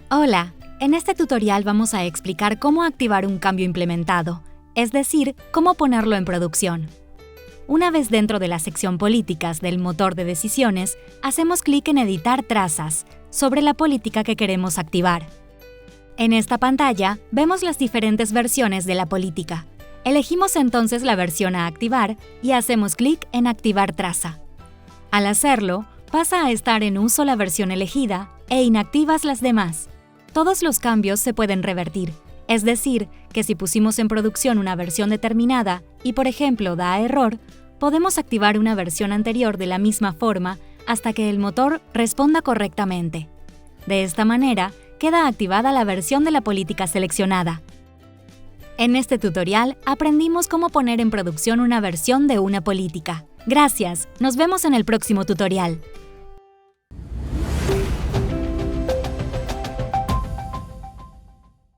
Hola, en este tutorial vamos a explicar cómo activar un cambio implementado, es decir, cómo ponerlo en producción. Una vez dentro de la sección Políticas del motor de decisiones, hacemos clic en Editar trazas sobre la política que queremos activar. En esta pantalla vemos las diferentes versiones de la política. Elegimos entonces la versión a activar y hacemos clic en Activar traza. Al hacerlo, pasa a estar en uso la versión elegida e inactivas las demás. Todos los cambios se pueden revertir, es decir, que si pusimos en producción una versión determinada y, por ejemplo, da error, podemos activar una versión anterior de la misma forma hasta que el motor responda correctamente. De esta manera, queda activada la versión de la política seleccionada. En este tutorial aprendimos cómo poner en producción una versión de una política. Gracias, nos vemos en el próximo tutorial.